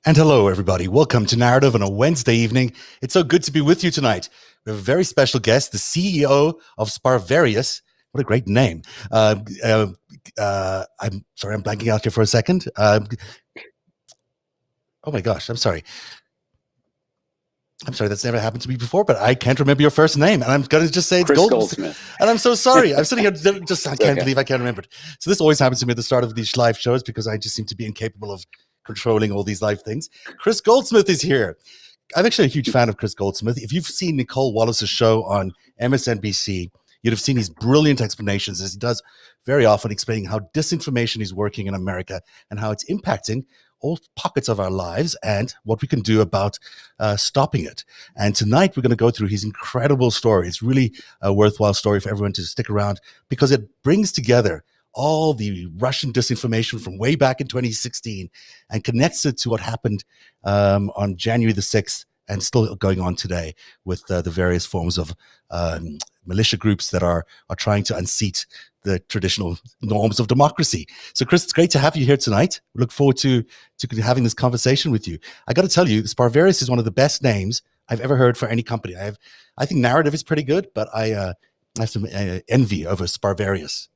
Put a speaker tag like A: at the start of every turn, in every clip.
A: And hello, everybody. Welcome to Narrative on a Wednesday evening. It's so good to be with you tonight. We have a very special guest, the CEO of Sparvarius. What a great name. I'm sorry, I'm blanking out here for a second. Oh my gosh, I'm sorry. That's never happened to me before, but I can't remember your first name. And I'm going to just say it's
B: Kris Goldsmith.
A: And I'm so sorry. I'm sitting here, I can't believe I can't remember it. So this always happens to me at the start of these live shows because I just seem to be incapable of controlling all these live things. Kris Goldsmith is here. I'm actually a huge fan of Kris Goldsmith. If you've seen Nicole Wallace's show on MSNBC, you'd have seen his brilliant explanations, as he does very often, explaining how disinformation is working in America and how it's impacting all pockets of our lives and what we can do about stopping it. And tonight we're going to go through his incredible story. It's really a worthwhile story for everyone to stick around because it brings together all the Russian disinformation from way back in 2016 and connects it to what happened on January the 6th and still going on today with the various forms of militia groups that are trying to unseat the traditional norms of democracy. So, Kris, it's great to have you here tonight. We look forward to having this conversation with you. I got to tell you, Sparvarius is one of the best names I've ever heard for any company. I think Narrative is pretty good, but I have some envy over Sparvarius.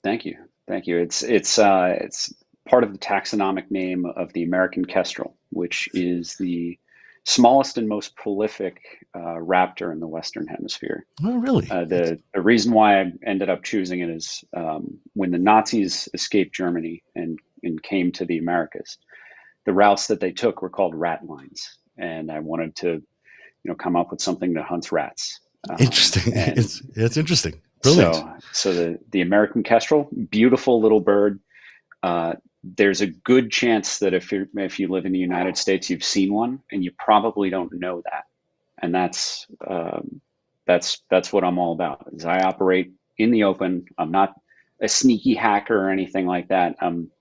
B: Thank you. It's part of the taxonomic name of the American kestrel, which is the smallest and most prolific raptor in the Western Hemisphere.
A: Oh, really?
B: The reason why I ended up choosing it is when the Nazis escaped Germany and came to the Americas, the routes that they took were called rat lines, and I wanted to, come up with something that hunts rats.
A: Interesting. It's interesting. Brilliant.
B: So the American kestrel, beautiful little bird. There's a good chance that if you live in the United States, you've seen one, and you probably don't know that. And that's what I'm all about. Is I operate in the open. I'm not a sneaky hacker or anything like that. I'm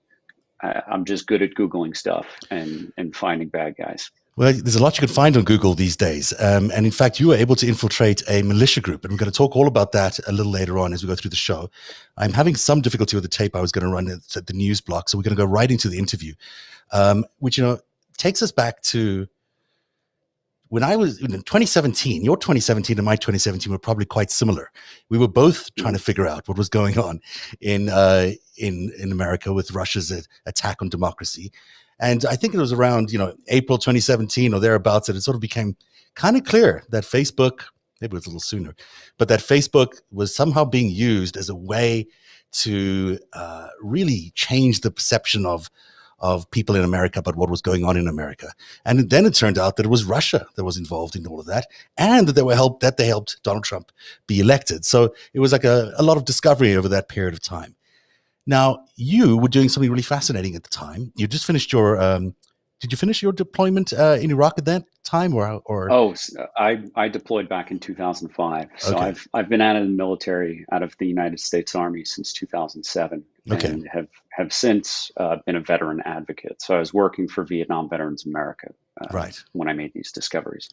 B: just good at Googling stuff and finding bad guys.
A: Well, there's a lot you can find on Google these days. And in fact, you were able to infiltrate a militia group. And we're going to talk all about that a little later on as we go through the show. I'm having some difficulty with the tape I was going to run at the news block. So we're going to go right into the interview, which, takes us back to when I was in 2017. Your 2017 and my 2017 were probably quite similar. We were both trying to figure out what was going on in America with Russia's attack on democracy. And I think it was around, April 2017 or thereabouts that it sort of became kind of clear that Facebook, maybe it was a little sooner, but that Facebook was somehow being used as a way to really change the perception of people in America about what was going on in America. And then it turned out that it was Russia that was involved in all of that, and that they helped Donald Trump be elected. So it was like a lot of discovery over that period of time. Now, you were doing something really fascinating at the time. You just finished your, did you finish your deployment in Iraq at that time or?
B: Oh, I deployed back in 2005. So okay. I've been out of the military, out of the United States Army since 2007, okay. And have since been a veteran advocate. So I was working for Vietnam Veterans America right. When I made these discoveries.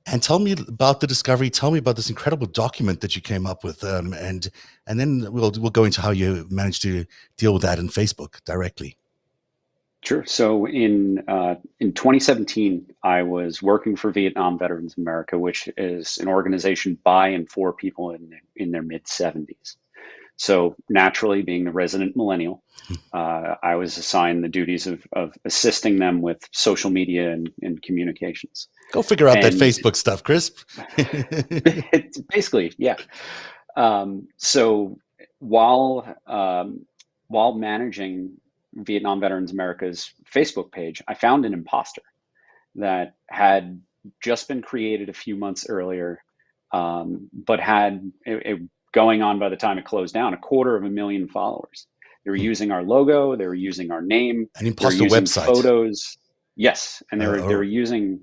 A: And tell me about the discovery. Tell me about this incredible document that you came up with, and then we'll go into how you managed to deal with that in Facebook directly.
B: Sure. So in 2017, I was working for Vietnam Veterans America, which is an organization by and for people in their mid-70s. So naturally, being the resident millennial, I was assigned the duties of assisting them with social media and communications.
A: Go figure out that Facebook stuff, Kris.
B: Basically, yeah. So while managing Vietnam Veterans America's Facebook page, I found an imposter that had just been created a few months earlier, but had it going on by the time it closed down, 250,000 followers. They were using our logo, they were using our name,
A: an imposter website,
B: photos. Yes, and they were using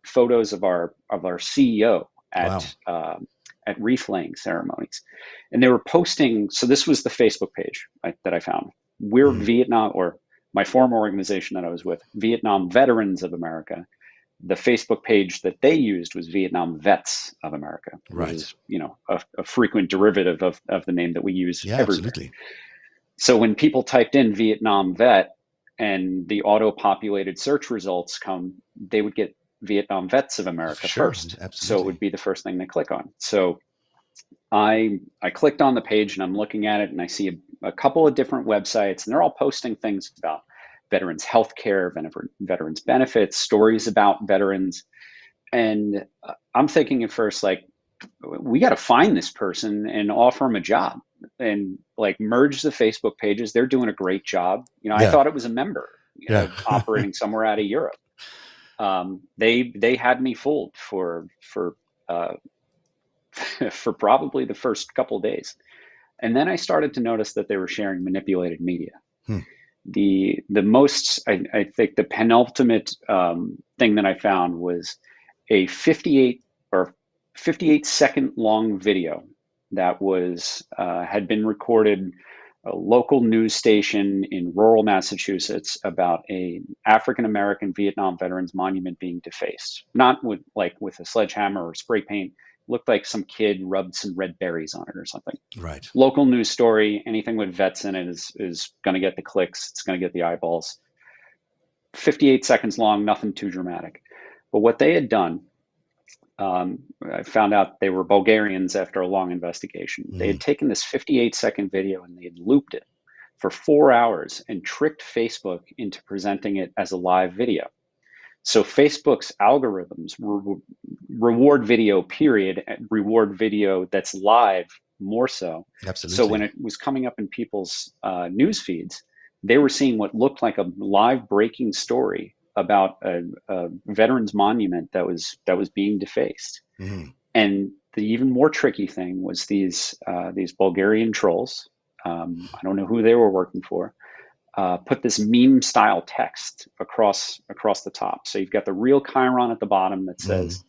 B: photos of our CEO at wreath laying ceremonies, and they were posting. So this was the Facebook page that I found. We're Vietnam, or my former organization that I was with, Vietnam Veterans of America. The Facebook page that they used was Vietnam Vets of America, which is, a frequent derivative of the name that we use everywhere. Absolutely. So when people typed in Vietnam Vet and the auto-populated search results come, they would get Vietnam Vets of America first.
A: Absolutely.
B: So it would be the first thing they click on. So I clicked on the page and I'm looking at it and I see a couple of different websites, and they're all posting things about veterans healthcare, veterans benefits, stories about veterans. And I'm thinking at first, like, we got to find this person and offer them a job and like merge the Facebook pages. They're doing a great job. I thought it was a member operating somewhere out of Europe. They had me fooled for for probably the first couple of days. And then I started to notice that they were sharing manipulated media. The most, I think the penultimate thing that I found was a 58 second long video that was had been recorded a local news station in rural Massachusetts about a African American Vietnam veterans monument being defaced. Not with a sledgehammer or spray paint. Looked like some kid rubbed some red berries on it or something.
A: Right.
B: Local news story. Anything with vets in it is going to get the clicks. It's going to get the eyeballs. 58 seconds long, nothing too dramatic. But what they had done, I found out they were Bulgarians after a long investigation. They had taken this 58-second video and they had looped it for 4 hours and tricked Facebook into presenting it as a live video. So Facebook's algorithms reward video, period, and reward video that's live more so.
A: Absolutely.
B: So when it was coming up in people's news feeds, they were seeing what looked like a live breaking story about a veterans monument that was being defaced. And the even more tricky thing was these Bulgarian trolls. I don't know who they were working for. Put this meme style text across the top. So you've got the real chyron at the bottom that says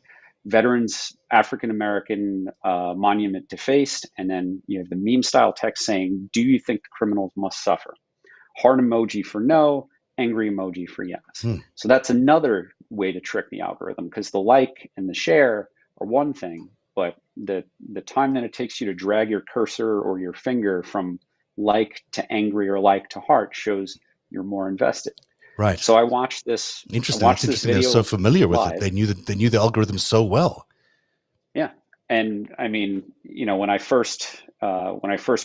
B: veterans African American monument defaced, and then you have the meme style text saying, "Do you think the criminals must suffer?" Heart emoji for no, angry emoji for yes. So that's another way to trick the algorithm, because the like and the share are one thing, but the time that it takes you to drag your cursor or your finger from like to angry or like to heart shows you're more invested.
A: Right.
B: So I watched this.
A: Interesting. It's interesting. They're so familiar with it. They knew the algorithm so well.
B: Yeah. And I mean, when I first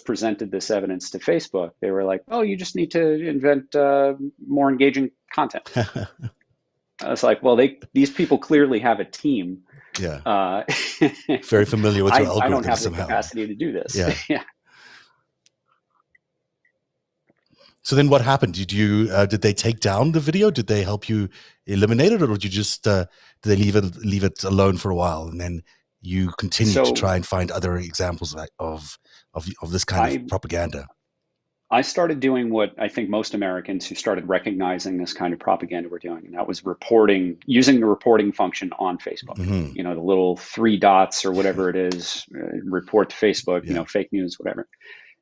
B: presented this evidence to Facebook, they were like, "Oh, you just need to invent more engaging content." I was like, "Well, these people clearly have a team."
A: Yeah. Very familiar with your algorithm.
B: I don't have
A: somehow.
B: the capacity to do this.
A: Yeah.
B: Yeah.
A: So then what happened? Did they take down the video? Did they help you eliminate it, or did you just did they leave it alone for a while, and then you continued to try and find other examples of this kind of propaganda?
B: I started doing what I think most Americans who started recognizing this kind of propaganda were doing, and that was using the reporting function on Facebook. The little 3 dots or whatever it is, report to Facebook, fake news, whatever.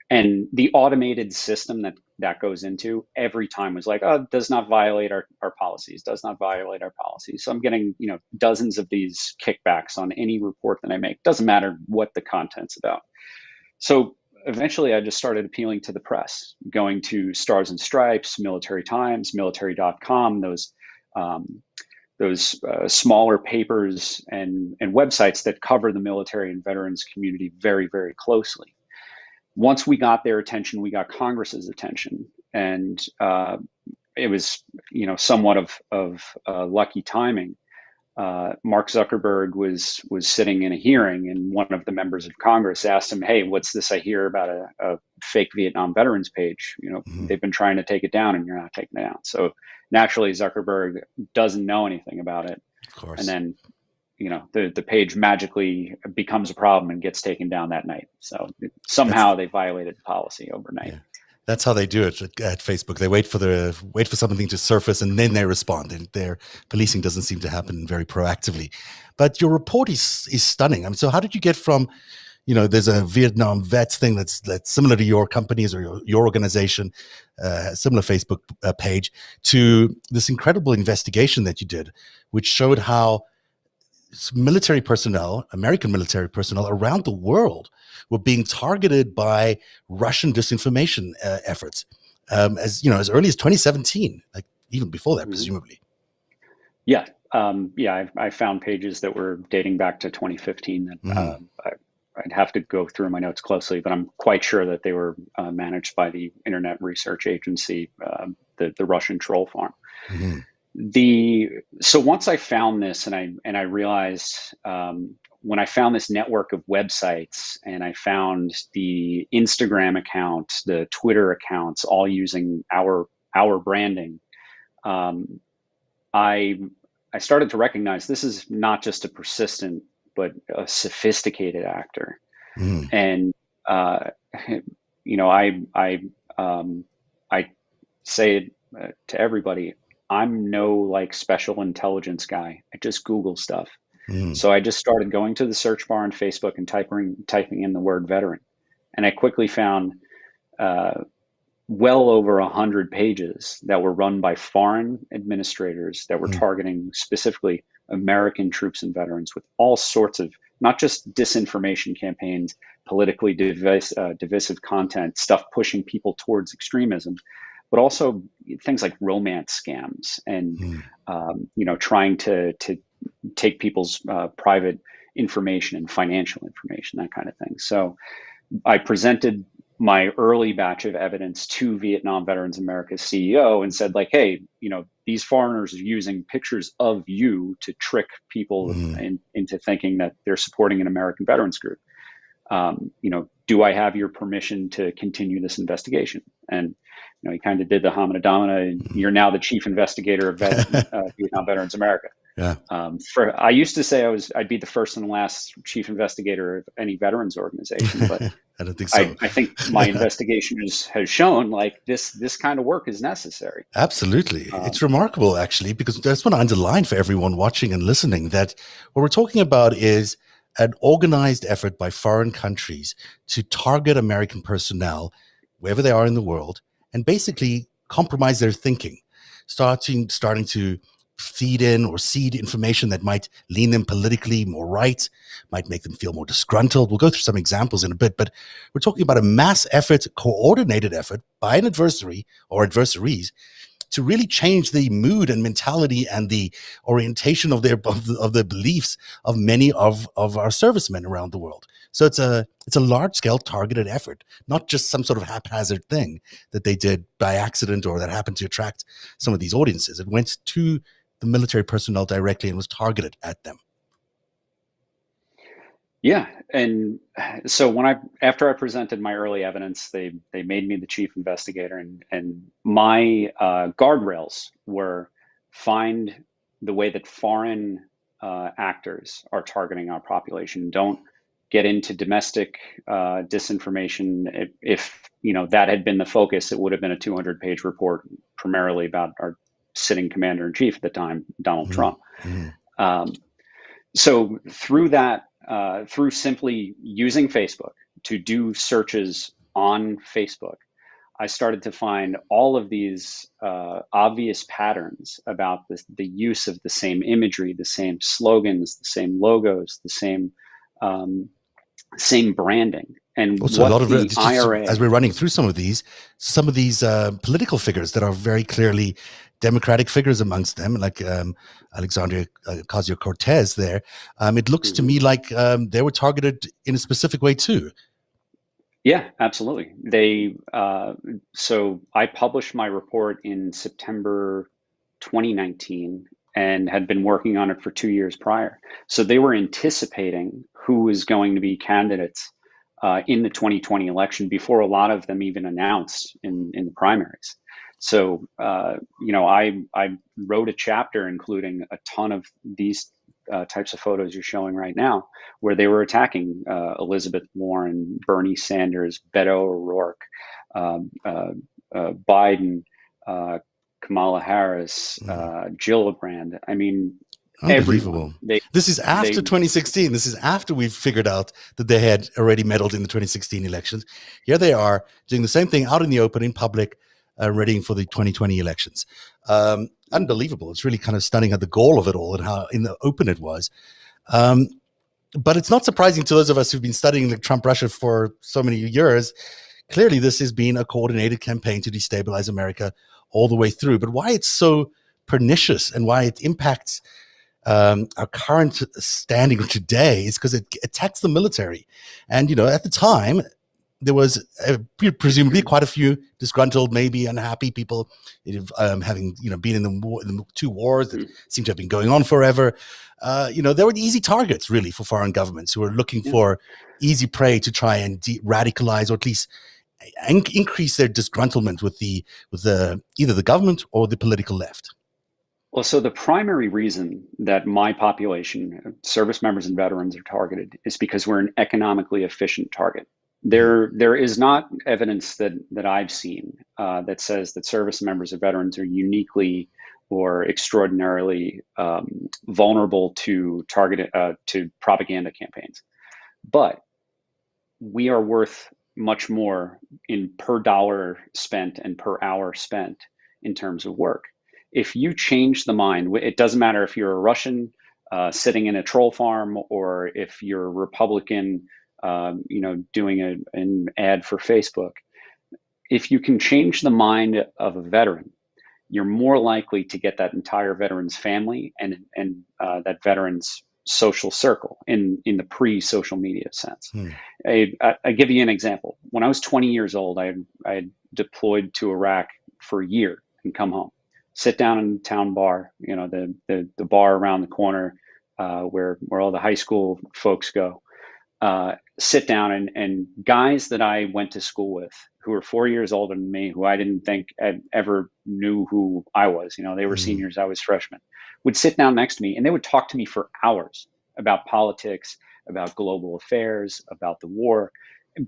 B: And the automated system that goes into every time was like, "Oh, does not violate our policies, does not violate our policies." So I'm getting, dozens of these kickbacks on any report that I make. Doesn't matter what the content's about. So eventually I just started appealing to the press, going to Stars and Stripes, Military Times, military.com, those smaller papers and websites that cover the military and veterans community very, very closely. Once we got their attention, we got Congress's attention, and it was, somewhat of lucky timing. Mark Zuckerberg was sitting in a hearing, and one of the members of Congress asked him, "Hey, what's this I hear about a fake Vietnam veterans page? They've been trying to take it down, and you're not taking it down." So naturally, Zuckerberg doesn't know anything about it,
A: of course.
B: And then the page magically becomes a problem and gets taken down that night. So somehow they violated the policy overnight.
A: Yeah. That's how they do it at Facebook. They wait for something to surface and then they respond. And their policing doesn't seem to happen very proactively. But your report is stunning. So how did you get from, there's a Vietnam vets thing that's similar to your company's or your organization, similar Facebook page, to this incredible investigation that you did, which showed how military personnel, American military personnel around the world were being targeted by Russian disinformation efforts. as early as 2017, like even before that, presumably.
B: Yeah. I found pages that were dating back to 2015 that I'd have to go through my notes closely, but I'm quite sure that they were managed by the Internet Research Agency, the Russian troll farm. So once I found this, and I realized when I found this network of websites, and I found the Instagram account, the Twitter accounts, all using our branding, I started to recognize this is not just a persistent, but a sophisticated actor. And I say it to everybody, I'm no like special intelligence guy. I just Google stuff. So I just started going to the search bar on Facebook and typing in the word veteran. And I quickly found well over 100 pages that were run by foreign administrators that were targeting specifically American troops and veterans with all sorts of, not just disinformation campaigns, politically divisive content, stuff pushing people towards extremism, but also things like romance scams and, trying to take people's private information and financial information, that kind of thing. So I presented my early batch of evidence to Vietnam Veterans America's CEO and said, like, hey, these foreigners are using pictures of you to trick people into thinking that they're supporting an American veterans group. Do I have your permission to continue this investigation? And he kind of did the Hamana Damana, and you're now the chief investigator of Vietnam Veterans America.
A: Yeah.
B: I used to say I'd be the first and last chief investigator of any veterans organization, but
A: I don't think so.
B: I think my investigation has shown like this kind of work is necessary.
A: Absolutely. It's remarkable, actually, because I just want to underline for everyone watching and listening that what we're talking about is an organized effort by foreign countries to target American personnel wherever they are in the world and basically compromise their thinking, starting to feed in or seed information that might lean them politically more right, might make them feel more disgruntled. We'll go through some examples in a bit, but we're talking about a mass effort, coordinated effort by an adversary or adversaries to really change the mood and mentality and the orientation of their beliefs of many of our servicemen around the world. So it's a large scale targeted effort, not just some sort of haphazard thing that they did by accident or that happened to attract some of these audiences. It went to the military personnel directly and was targeted at them.
B: Yeah, and so after I presented my early evidence, they made me the chief investigator, and my guardrails were find the way that foreign actors are targeting our population. Don't get into domestic disinformation. If that had been the focus, it would have been a 200-page report primarily about our sitting commander-in-chief at the time, Donald Trump. So through that, through simply using Facebook to do searches on Facebook, I started to find all of these obvious patterns about the use of the same imagery, the same slogans, the same logos, the same branding. And
A: also a lot of
B: the IRA,
A: as we're running through some of these political figures that are very clearly Democratic figures amongst them, like Alexandria Ocasio-Cortez there, it looks to me like they were targeted in a specific way too.
B: Yeah, absolutely. So I published my report in September 2019 and had been working on it for 2 years prior. So they were anticipating who was going to be candidates in the 2020 election before a lot of them even announced in the primaries. So, I wrote a chapter including a ton of these types of photos you're showing right now, where they were attacking Elizabeth Warren, Bernie Sanders, Beto O'Rourke, Biden, Kamala Harris, Gillibrand. I mean,
A: unbelievable. This is after 2016. This is after we've figured out that they had already meddled in the 2016 elections. Here they are doing the same thing out in the open, in public, readying for the 2020 elections. Unbelievable. It's really kind of stunning at the goal of it all and how in the open it was. But it's not surprising to those of us who've been studying the Trump Russia for so many years, clearly this has been a coordinated campaign to destabilize America all the way through. But why it's so pernicious and why it impacts our current standing today is because it attacks the military. And, at the time, there was presumably quite a few disgruntled, maybe unhappy people having, been in the two wars that seem to have been going on forever. There were easy targets really for foreign governments who were looking for easy prey to try and radicalize, or at least increase their disgruntlement with either the government or the political left.
B: Well, so the primary reason that my population, service members and veterans, are targeted is because we're an economically efficient target. There is not evidence that I've seen that says that service members and veterans are uniquely or extraordinarily vulnerable to propaganda campaigns. But we are worth much more in per dollar spent and per hour spent in terms of work. If you change the mind, it doesn't matter if you're a Russian sitting in a troll farm, or if you're a Republican, doing an ad for Facebook. If you can change the mind of a veteran, you're more likely to get that entire veteran's family and that veteran's social circle in the pre-social media sense. I give you an example. When I was 20 years old, I deployed to Iraq for a year and come home. Sit down in the town bar, the bar around the corner where all the high school folks go. Sit down and guys that I went to school with who were 4 years older than me, who I didn't think I'd ever knew who I was. They were seniors, I was freshmen, would sit down next to me and they would talk to me for hours about politics, about global affairs, about the war,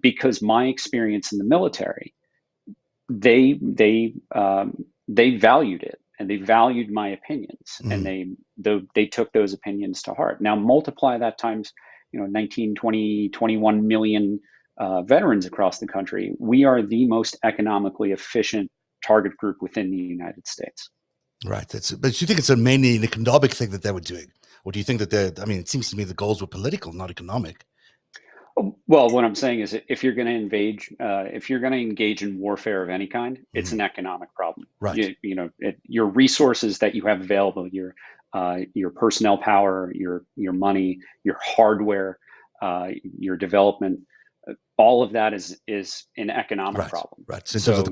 B: because my experience in the military, they valued it, and they valued my opinions, and they took those opinions to heart. Now multiply that times 19, 20, 21 million veterans across the country. We are the most economically efficient target group within the United States.
A: Right. But you think it's mainly an economic thing that they were doing? Or do you think that it seems to me the goals were political, not economic?
B: Well, what I'm saying is, if you're going to engage in warfare of any kind, it's an economic problem.
A: Right.
B: Your resources that you have available, your personnel power, your money, your hardware, your development, all of that is an economic problem.
A: Right. So in terms of the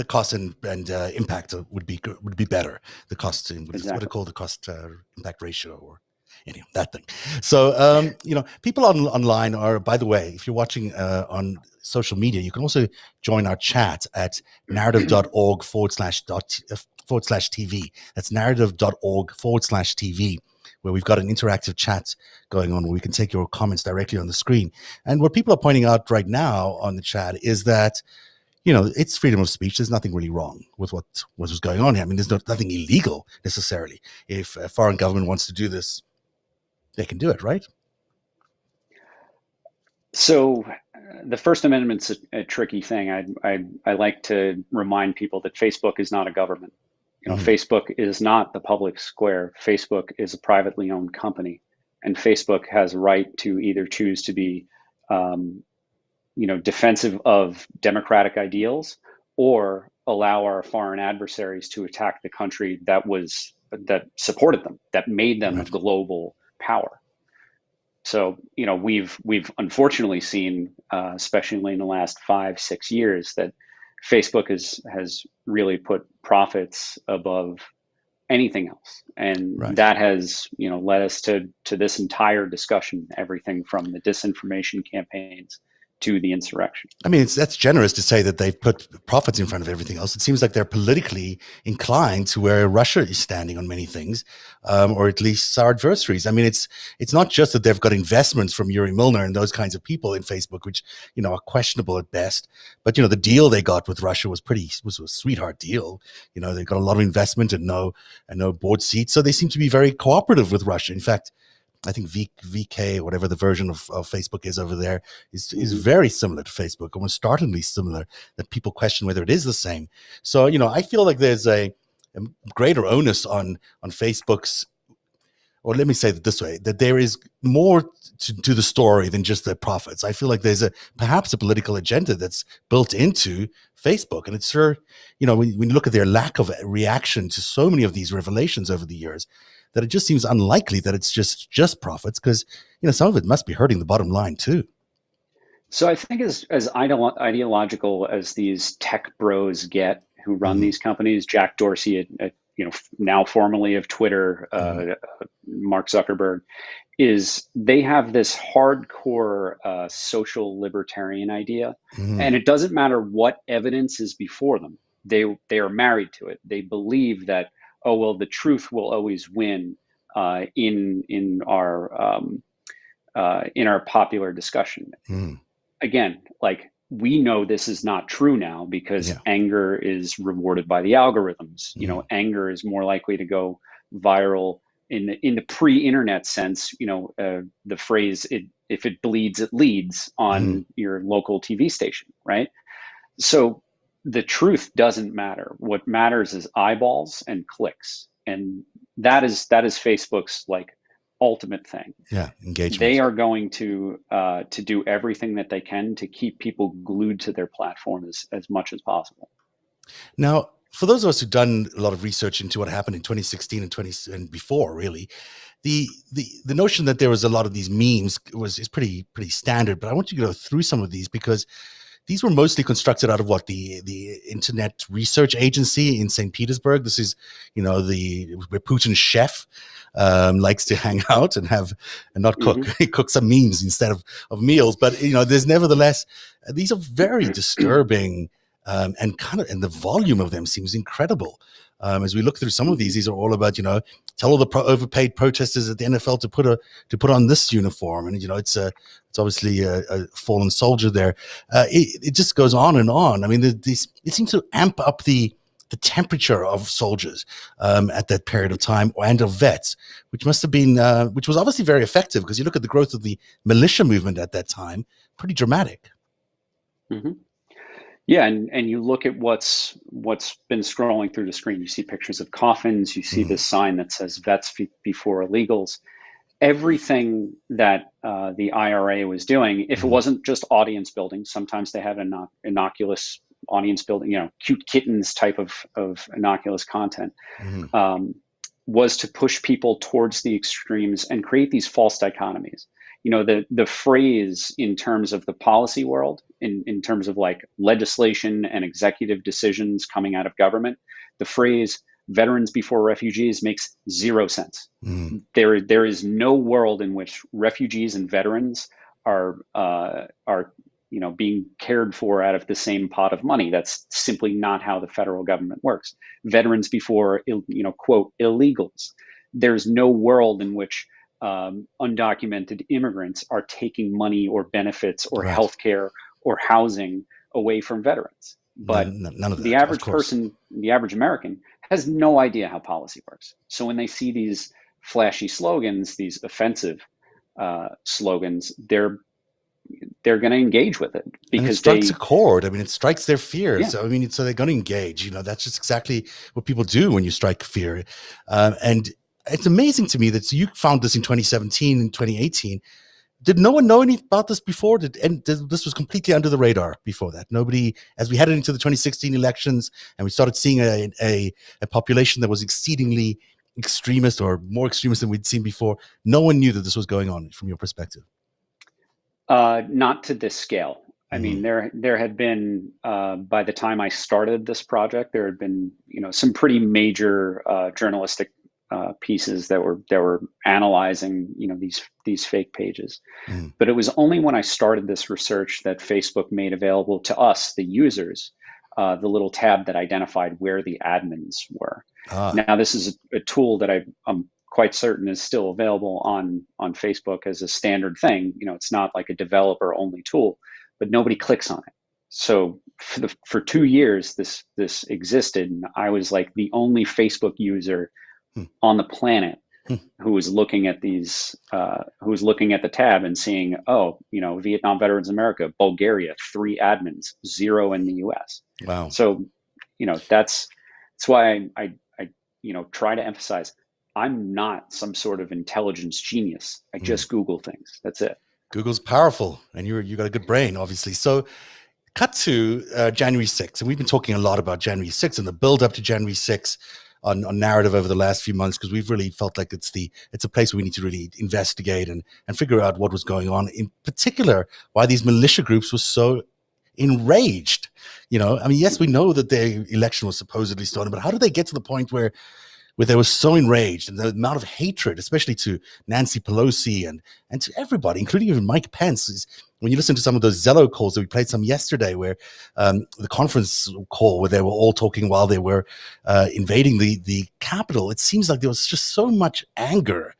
A: cost and impact would be better. The cost, exactly. What do you call the cost impact ratio, or anyhow, that thing. So people online are, by the way, if you're watching on social media, you can also join our chat at narrative.org/TV. That's narrative.org/TV, where we've got an interactive chat going on where we can take your comments directly on the screen. And what people are pointing out right now on the chat is that, it's freedom of speech. There's nothing really wrong with what was going on here. I mean, there's nothing illegal necessarily. If a foreign government wants to do this, they can do it, right?
B: So the First Amendment's a tricky thing. I like to remind people that Facebook is not a government. Facebook is not the public square. Facebook is a privately owned company, and Facebook has a right to either choose to be, defensive of democratic ideals, or allow our foreign adversaries to attack the country that supported them, that made them a global power. So, we've unfortunately seen, especially in the last 5-6 years, that Facebook has really put profits above anything else. And that has, led us to this entire discussion, everything from the disinformation campaigns to the insurrection.
A: I mean, that's generous to say that they've put profits in front of everything else. It seems like they're politically inclined to where Russia is standing on many things, or at least our adversaries. I mean, it's not just that they've got investments from Yuri Milner and those kinds of people in Facebook, which, are questionable at best. But, the deal they got with Russia was a sweetheart deal. They got a lot of investment and no board seats. So they seem to be very cooperative with Russia. In fact, I think VK, whatever the version of Facebook is over there, is very similar to Facebook, almost startlingly similar, that people question whether it is the same. So, I feel like there's a greater onus on Facebook's, or let me say it this way, that there is more to the story than just the profits. I feel like there's perhaps a political agenda that's built into Facebook. And it's sure, when you look at their lack of reaction to so many of these revelations over the years, that it just seems unlikely that it's just profits, because, some of it must be hurting the bottom line too.
B: So I think as ideological as these tech bros get who run these companies, Jack Dorsey, now formerly of Twitter, Mark Zuckerberg, is they have this hardcore social libertarian idea, and it doesn't matter what evidence is before them. They are married to it. They believe that, oh well, the truth will always win in our popular discussion. Again, like, we know this is not true now because anger is rewarded by the algorithms. Anger is more likely to go viral in the pre-internet sense. The phrase "if it bleeds, it leads" on your local TV station, right? So the truth doesn't matter. What matters is eyeballs and clicks, and that is Facebook's ultimate thing.
A: Engagement.
B: They are going to do everything that they can to keep people glued to their platform as much as possible.
A: Now, for those of us who've done a lot of research into what happened in 2016 and before, really, the notion that there was a lot of these memes is pretty standard. But I want you to go through some of these, because these were mostly constructed out of the Internet Research Agency in St. Petersburg. This is, where Putin's chef likes to hang out and not cook. He cooks some memes instead of meals. But there's nevertheless, these are very disturbing, and the volume of them seems incredible. As we look through some of these are all about, tell all the overpaid protesters at the NFL to put on this uniform, and it's obviously a fallen soldier there. It just goes on and on. I mean, it seems to amp up the temperature of soldiers at that period of time, and of vets, which must have been, which was obviously very effective, because you look at the growth of the militia movement at that time, pretty dramatic.
B: Yeah, and you look at what's been scrolling through the screen. You see pictures of coffins. You see this sign that says "Vets before illegals." Everything that the IRA was doing, if it wasn't just audience building, sometimes they had innocuous audience building, cute kittens type of innocuous content, was to push people towards the extremes and create these false dichotomies. The phrase in terms of the policy world, in terms of legislation and executive decisions coming out of government, the phrase "veterans before refugees" makes zero sense. There is no world in which refugees and veterans are being cared for out of the same pot of money. That's simply not how the federal government works. Veterans before, quote, illegals. There's no world in which undocumented immigrants are taking money or benefits or healthcare or housing away from veterans. But
A: none of that,
B: the average person, the average American, has no idea how policy works. So when they see these flashy slogans, these offensive slogans, they're going to engage with it, because
A: and it strikes a chord. I mean, it strikes their fears.
B: Yeah.
A: So, so they're going to engage. That's just exactly what people do when you strike fear. And it's amazing to me that you found this in 2017 and 2018. Did no one know anything about this before? This was completely under the radar before that? Nobody, as we headed into the 2016 elections and we started seeing a population that was exceedingly extremist, or more extremist than we'd seen before, no one knew that this was going on from your perspective?
B: Not to this scale. I mean, there had been, by the time I started this project, there had been, some pretty major journalistic pieces that were analyzing, these fake pages. But it was only when I started this research that Facebook made available to us, the users, the little tab that identified where the admins were. Now, this is a tool that I'm quite certain is still available on Facebook as a standard thing. It's not like a developer only tool, but nobody clicks on it. So for 2 years, this existed, and I was like the only Facebook user on the planet who was looking at who was looking at the tab and seeing, Vietnam Veterans America, Bulgaria, 3 admins, 0 in the US.
A: Wow.
B: So, that's why I try to emphasize, I'm not some sort of intelligence genius. I just Google things. That's it.
A: Google's powerful, and you got a good brain, obviously. So cut to January 6th, and we've been talking a lot about January 6th and the build up to January 6th on narrative over the last few months, because we've really felt like it's a place where we need to really investigate and figure out what was going on, in particular why these militia groups were so enraged. I mean, yes, we know that the election was supposedly stolen, but how did they get to the point where they were so enraged, and the amount of hatred, especially to Nancy Pelosi and to everybody, including even Mike Pence, is when you listen to some of those Zello calls that we played some yesterday, where the conference call where they were all talking while they were invading the Capitol, it seems like there was just so much anger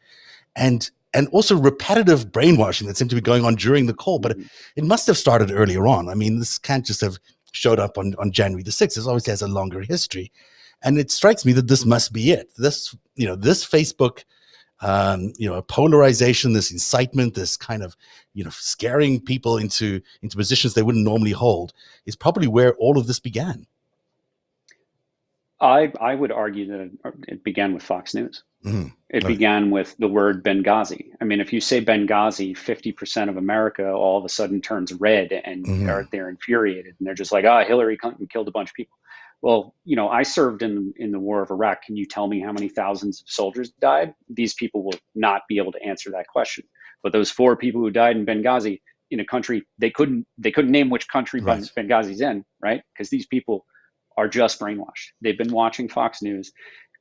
A: and also repetitive brainwashing that seemed to be going on during the call. But it must have started earlier on. I mean, this can't just have showed up on January the 6th. It obviously has a longer history. And it strikes me that this must be it. This Facebook, polarization, this incitement, this kind of, scaring people into positions they wouldn't normally hold, is probably where all of this began.
B: I would argue that it began with Fox News. It began with the word Benghazi. I mean, if you say Benghazi, 50% of America all of a sudden turns red and they're infuriated, and they're just like, Hillary Clinton killed a bunch of people. Well, I served in the war of Iraq. Can you tell me how many thousands of soldiers died? These people will not be able to answer that question. But those 4 people who died in Benghazi, in a country they couldn't name which country Benghazi's in, right? Because these people are just brainwashed. They've been watching Fox News,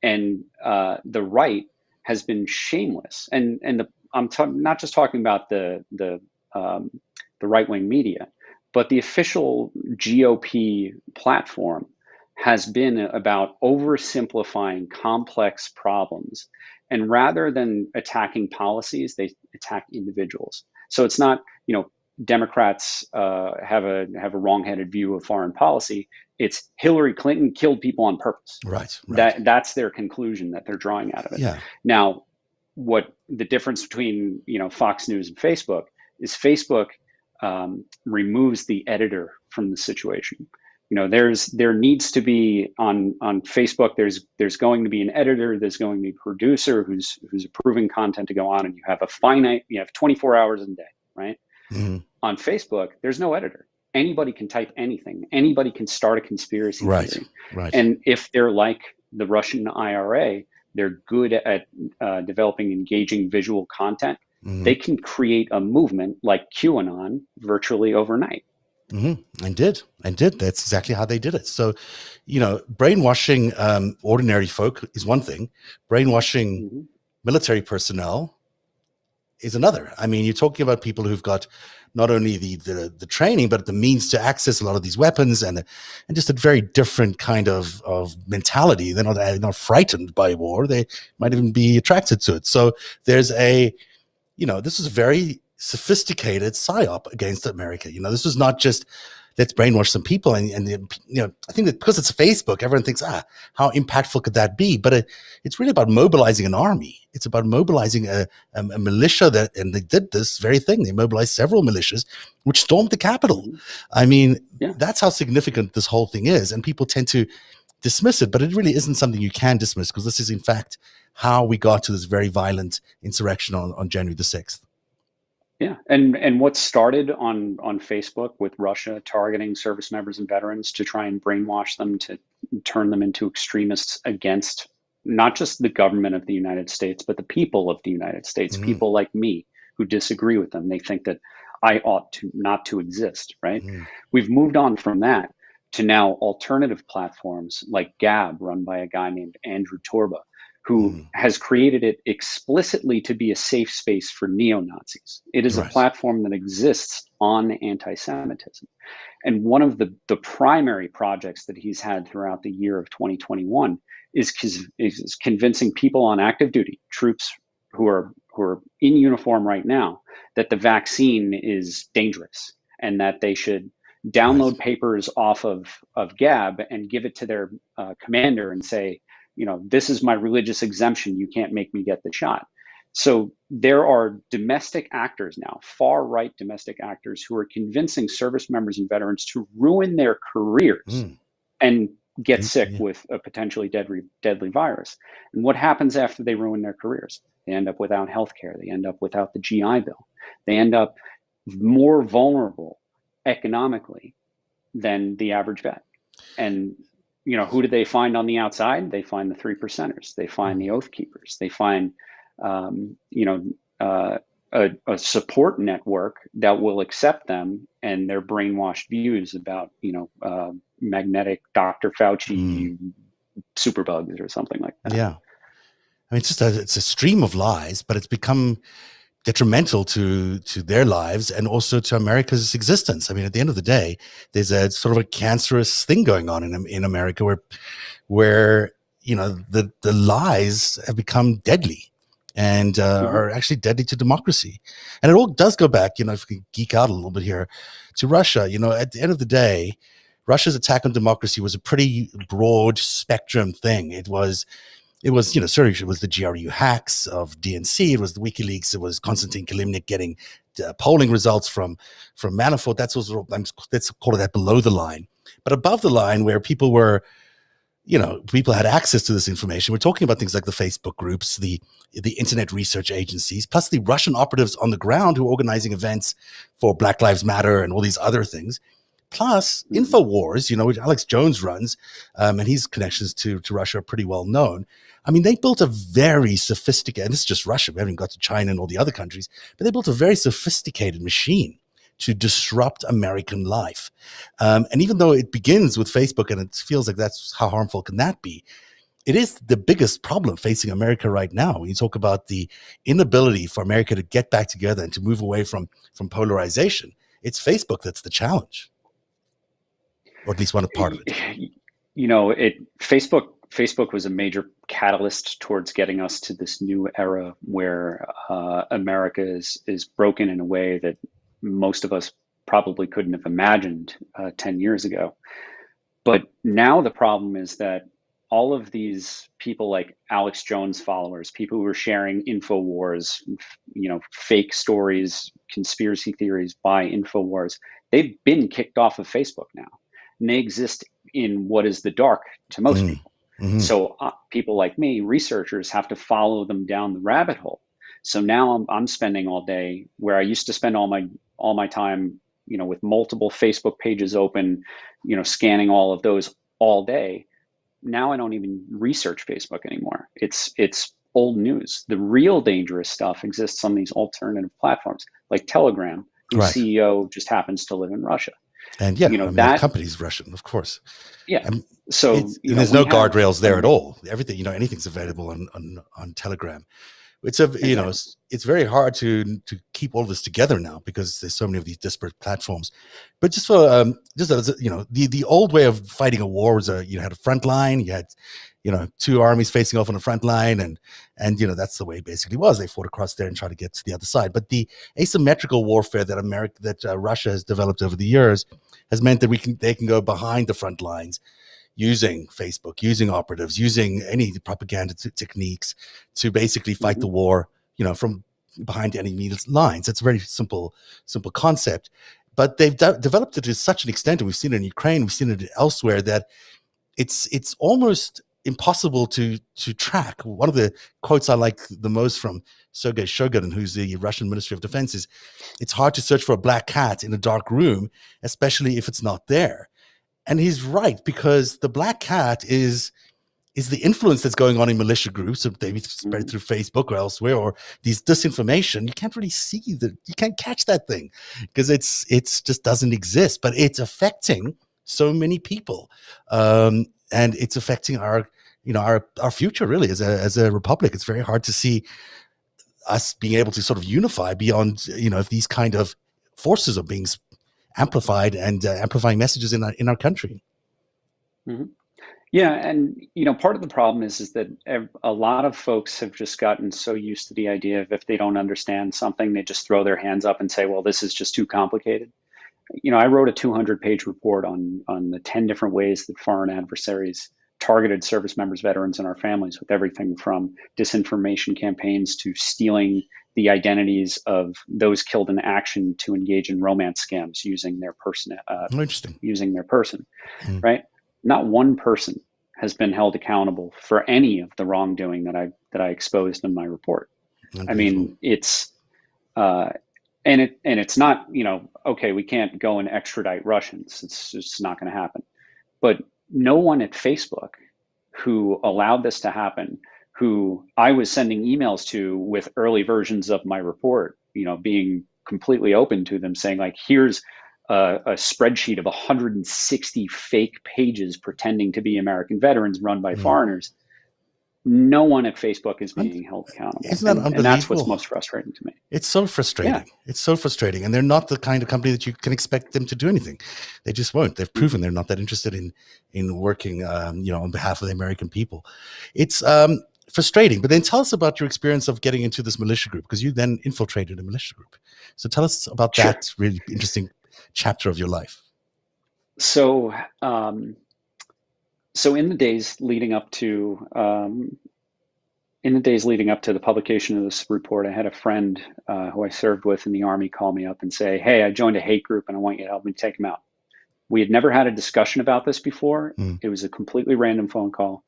B: and the right has been shameless. And I'm not just talking about the right-wing media, but the official GOP platform has been about oversimplifying complex problems. And rather than attacking policies, they attack individuals. So it's not, Democrats have a wrong-headed view of foreign policy. It's Hillary Clinton killed people on purpose.
A: Right.
B: That's their conclusion that they're drawing out of it.
A: Yeah.
B: Now, what the difference between Fox News and Facebook is, Facebook removes the editor from the situation. There needs to be on Facebook. There's going to be an editor. There's going to be a producer who's approving content to go on, and you have 24 hours a day, right? On Facebook, there's no editor. Anybody can type anything. Anybody can start a conspiracy theory.
A: Right.
B: And if they're like the Russian IRA, they're good at developing engaging visual content. They can create a movement like QAnon virtually overnight.
A: And did. That's exactly how they did it. So, brainwashing ordinary folk is one thing. Brainwashing military personnel is another. I mean, you're talking about people who've got not only the training, but the means to access a lot of these weapons and just a very different kind of mentality. They're not frightened by war. They might even be attracted to it. So there's this is a very sophisticated psyop against America. This is not just let's brainwash some people, and I think that because it's Facebook, everyone thinks, how impactful could that be? But it's really about mobilizing an army. It's about mobilizing a militia and they did this very thing. They mobilized several militias, which stormed the Capitol. I mean, that's how significant this whole thing is, and people tend to dismiss it, but it really isn't something you can dismiss, because this is in fact how we got to this very violent insurrection on January the 6th.
B: Yeah, and what started on Facebook with Russia targeting service members and veterans to try and brainwash them, to turn them into extremists against not just the government of the United States, but the people of the United States, people like me who disagree with them. They think that I ought to not to exist, right? We've moved on from that to now alternative platforms like Gab, run by a guy named Andrew Torba, who has created it explicitly to be a safe space for neo-Nazis. It is a platform that exists on anti-Semitism. And one of the primary projects that he's had throughout the year of 2021 is convincing people on active duty, troops who are in uniform right now, that the vaccine is dangerous and that they should download papers off of Gab and give it to their commander and say, this is my religious exemption. You can't make me get the shot. So there are domestic actors now, far-right domestic actors, who are convincing service members and veterans to ruin their careers and get sick with a potentially deadly virus. And what happens after they ruin their careers? They end up without health care. They end up without the GI Bill. They end up more vulnerable economically than the average vet. And who do they find on the outside? They find the 3%ers. They find the oath keepers. They find a support network that will accept them and their brainwashed views about magnetic Dr. Fauci superbugs or something like that.
A: Yeah, I mean, it's a stream of lies, but it's become detrimental to their lives and also to America's existence. I mean, at the end of the day, there's a sort of a cancerous thing going on in America where the lies have become deadly and are actually deadly to democracy. And it all does go back, if we can geek out a little bit here, to Russia. At the end of the day, Russia's attack on democracy was a pretty broad spectrum thing. It was, certainly it was the GRU hacks of DNC. It was the WikiLeaks. It was Konstantin Kilimnik getting polling results from Manafort. Let's call it that below the line. But above the line, where people were, people had access to this information. We're talking about things like the Facebook groups, the internet research agencies, plus the Russian operatives on the ground who are organizing events for Black Lives Matter and all these other things. Plus InfoWars, which Alex Jones runs, and his connections to Russia are pretty well known. I mean, they built a very sophisticated, and this is just Russia, we haven't got to China and all the other countries, but they built a very sophisticated machine to disrupt American life. And even though it begins with Facebook and it feels like that's how harmful can that be, it is the biggest problem facing America right now. When you talk about the inability for America to get back together and to move away from polarization, it's Facebook that's the challenge. Or at least one part of it. Facebook was a major catalyst towards getting us to this new era where America is broken in a way that most of us probably couldn't have imagined 10 years ago. But now the problem is that all of these people like Alex Jones followers, people who are sharing InfoWars, fake stories, conspiracy theories by InfoWars, they've been kicked off of Facebook now. And they exist in what is the dark to most people. So people like me, researchers, have to follow them down the rabbit hole. So now I'm spending all day where I used to spend all my time, with multiple Facebook pages open, scanning all of those all day. Now I don't even research Facebook anymore. It's old news. The real dangerous stuff exists on these alternative platforms like Telegram, whose CEO just happens to live in Russia. And that company's Russian, of course.
B: Yeah. So
A: there's no guardrails there at all. Everything, anything's available on Telegram. It's it's very hard to keep all of this together now because there's so many of these disparate platforms. But just for the old way of fighting a war was you had a front line, you had two armies facing off on the front line, and that's the way it basically was. They fought across there and tried to get to the other side. But the asymmetrical warfare that Russia has developed over the years has meant that they can go behind the front lines, using Facebook, using operatives, using any propaganda techniques to basically fight the war, from behind enemy lines. It's a very simple concept, but they've developed it to such an extent, and we've seen it in Ukraine, we've seen it elsewhere, that it's almost impossible to track. One of the quotes I like the most from Sergei Shogun, who's the Russian Ministry of Defense, is, "It's hard to search for a black cat in a dark room, especially if it's not there." And he's right, because the black cat is the influence that's going on in militia groups, so maybe spread through Facebook or elsewhere, or these disinformation. You can't really see you can't catch that thing because it's just doesn't exist, but it's affecting so many people, and it's affecting our future really as a republic. It's very hard to see us being able to sort of unify beyond if these kind of forces are being amplified and amplifying messages in our country.
B: Yeah, and part of the problem is that a lot of folks have just gotten so used to the idea of if they don't understand something, they just throw their hands up and say, well, this is just too complicated. I wrote a 200-page report on the 10 different ways that foreign adversaries targeted service members, veterans, and our families, with everything from disinformation campaigns to stealing the identities of those killed in action to engage in romance scams using their person.
A: Interesting.
B: Using their person, right? not one person has been held accountable for any of the wrongdoing that I exposed in my report. I mean, it's and it's not, okay, we can't go and extradite Russians. It's just not going to happen. But no one at Facebook who allowed this to happen, who I was sending emails to with early versions of my report, being completely open to them, saying like, here's a spreadsheet of 160 fake pages pretending to be American veterans run by foreigners. No one at Facebook is being held accountable.
A: Isn't that unbelievable?
B: And that's what's most frustrating to me.
A: It's so frustrating. Yeah. It's so frustrating. And they're not the kind of company that you can expect them to do anything. They just won't. They've proven they're not that interested in working, on behalf of the American people. It's frustrating. But then tell us about your experience of getting into this militia group, because you then infiltrated a militia group. So tell us about that really interesting chapter of your life.
B: So, in the days leading up to the publication of this report, I had a friend who I served with in the Army call me up and say, "Hey, I joined a hate group and I want you to help me take them out." We had never had a discussion about this before. It was a completely random phone call.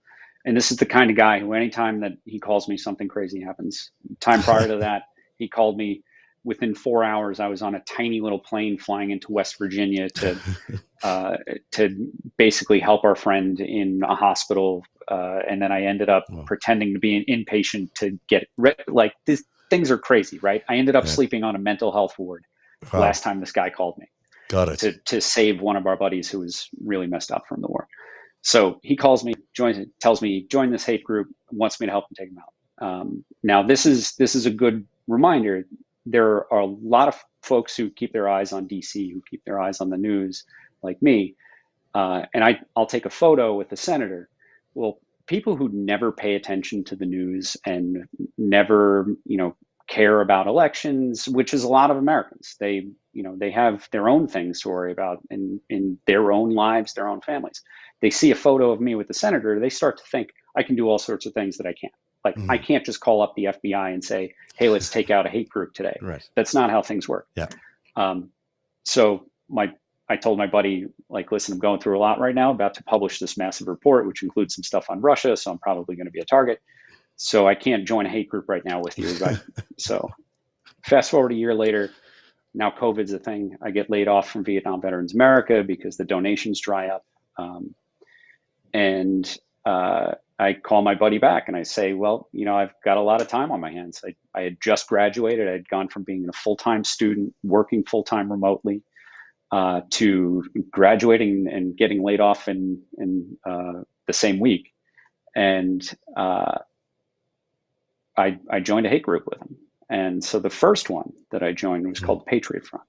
B: And this is the kind of guy who anytime that he calls me, something crazy happens. Time prior to that, he called me. Within 4 hours, I was on a tiny little plane flying into West Virginia to basically help our friend in a hospital. And then I ended up pretending to be an inpatient to get these things are crazy, right? I ended up sleeping on a mental health ward last time this guy called me.
A: Got it.
B: To save one of our buddies who was really messed up from the war. So he calls me, tells me, join this hate group, wants me to help him take him out. Now this is a good reminder. There are a lot of folks who keep their eyes on DC, who keep their eyes on the news, like me. And I'll take a photo with the senator. Well, people who never pay attention to the news and never, care about elections, which is a lot of Americans. They have their own things to worry about in their own lives, their own families. They see a photo of me with the senator, they start to think I can do all sorts of things that I can't. Like I can't just call up the FBI and say, "Hey, let's take out a hate group today."
A: Right.
B: That's not how things work.
A: Yeah.
B: So I told my buddy, like, listen, I'm going through a lot right now, about to publish this massive report, which includes some stuff on Russia. So I'm probably going to be a target. So I can't join a hate group right now with you. Right? So fast forward a year later, now COVID's a thing. I get laid off from Vietnam Veterans America because the donations dry up. I call my buddy back and I say, well, I've got a lot of time on my hands. I had just graduated. I had gone from being a full-time student, working full-time remotely, to graduating and getting laid off in the same week. And I joined a hate group with him. And so the first one that I joined was called Patriot Front.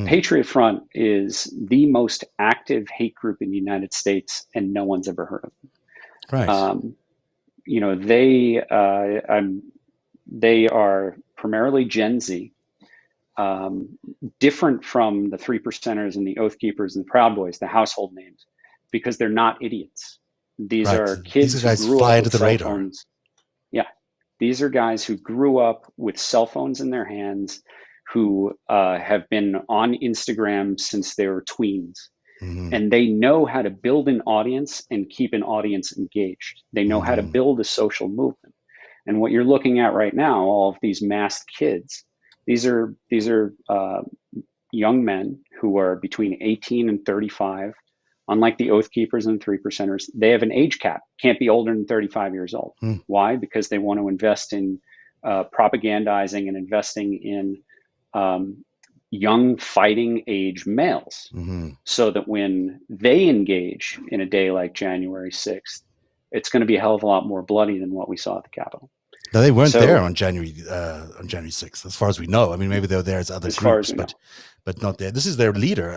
B: Patriot Front is the most active hate group in the United States, and no one's ever heard of them.
A: Right.
B: They are primarily Gen Z, different from the 3%ers and the Oath Keepers and the Proud Boys, the household names, because they're not idiots. These are kids who grew up with cell phones. Yeah, these are guys who grew up with cell phones in their hands, who have been on Instagram since they were tweens. And they know how to build an audience and keep an audience engaged. They know how to build a social movement. And what you're looking at right now, all of these masked kids, these are young men who are between 18 and 35. Unlike the Oath Keepers and the 3%ers, they have an age cap, can't be older than 35 years old. Why? Because they want to invest in propagandizing and investing in young fighting age males, so that when they engage in a day like January 6th, it's going to be a hell of a lot more bloody than what we saw at the Capitol.
A: Now, they weren't there on January 6th, as far as we know. I mean, maybe they were there as other groups, but not there. This is their leader.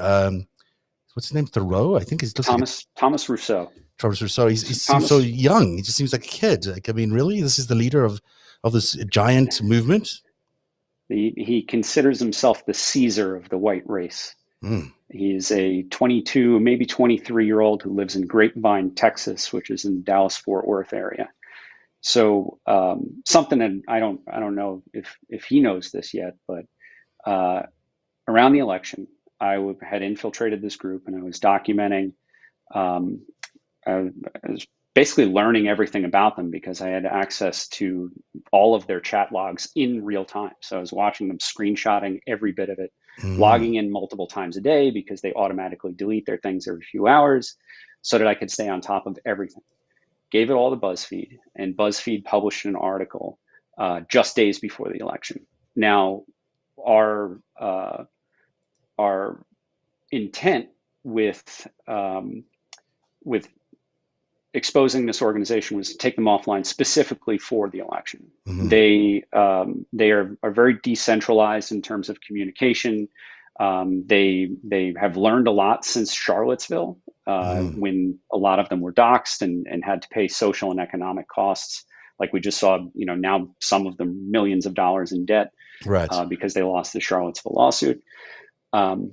A: What's his name? Thoreau? I think he's
B: Thomas Rousseau.
A: Thomas Rousseau. He seems so young. He just seems like a kid. Like, I mean, really? This is the leader of this giant movement?
B: He considers himself the Caesar of the white race. He's a 22, maybe 23-year-old who lives in Grapevine, Texas, which is in the Dallas-Fort Worth area. So something that I don't know if he knows this yet, but around the election, I had infiltrated this group and I was documenting was basically learning everything about them because I had access to all of their chat logs in real time. So I was watching them, screenshotting every bit of it, logging in multiple times a day because they automatically delete their things every few hours so that I could stay on top of everything. Gave it all to BuzzFeed, and BuzzFeed published an article just days before the election. Now, our intent with exposing this organization was to take them offline specifically for the election. They are very decentralized in terms of communication. They have learned a lot since Charlottesville, when a lot of them were doxxed and had to pay social and economic costs. Like we just saw, now some of them millions of dollars in debt,
A: right?
B: Because they lost the Charlottesville lawsuit.
A: So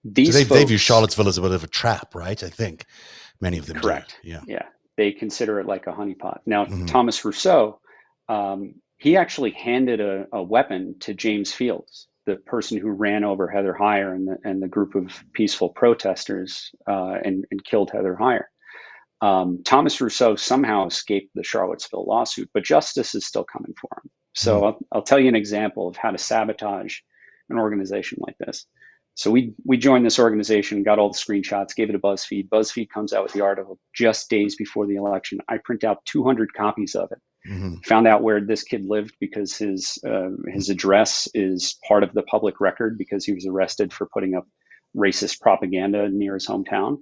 A: they view Charlottesville as a bit of a trap, right? I think many of them
B: correct.
A: do.
B: Yeah. They consider it like a honeypot. Now, Thomas Rousseau, he actually handed a weapon to James Fields, the person who ran over Heather Heyer and the group of peaceful protesters and killed Heather Heyer. Thomas Rousseau somehow escaped the Charlottesville lawsuit, but justice is still coming for him. So I'll tell you an example of how to sabotage an organization like this. So we joined this organization, got all the screenshots, gave it to BuzzFeed. BuzzFeed comes out with the article just days before the election. I print out 200 copies of it. Found out where this kid lived because his address is part of the public record because he was arrested for putting up racist propaganda near his hometown.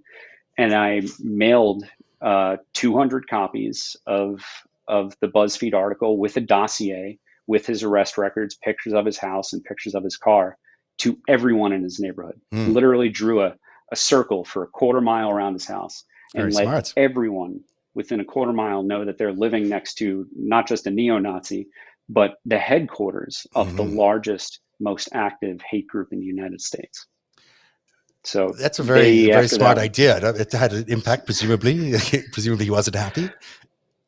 B: And I mailed 200 copies of the BuzzFeed article with a dossier, with his arrest records, pictures of his house and pictures of his car, to everyone in his neighborhood. Literally drew a circle for a quarter mile around his house and let everyone within a quarter mile know that they're living next to not just a neo-Nazi, but the headquarters of the largest, most active hate group in the United States. So
A: that's a very smart idea. It had an impact, presumably. Presumably he wasn't happy.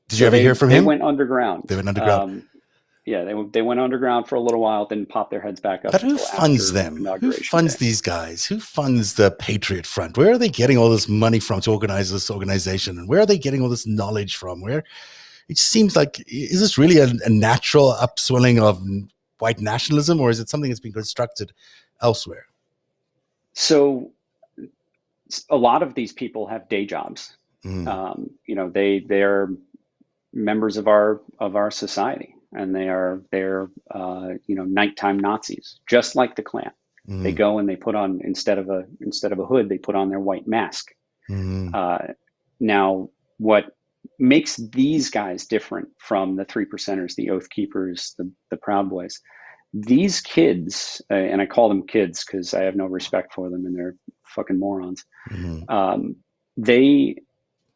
A: Did you ever hear from him?
B: They went underground.
A: They went underground.
B: Yeah, they went underground for a little while, then popped their heads back up.
A: But who funds them? Who funds these guys? Who funds the Patriot Front? Where are they getting all this money from to organize this organization? And where are they getting all this knowledge from? Where it seems like, is this really a natural upswelling of white nationalism, or is it something that's been constructed elsewhere?
B: So a lot of these people have day jobs. They're members of our society. And they're nighttime Nazis, just like the Klan. They go and they put on, instead of a hood, they put on their white mask. Now, what makes these guys different from the 3%ers, the Oath Keepers, the Proud Boys? These kids, and I call them kids because I have no respect for them and they're fucking morons. They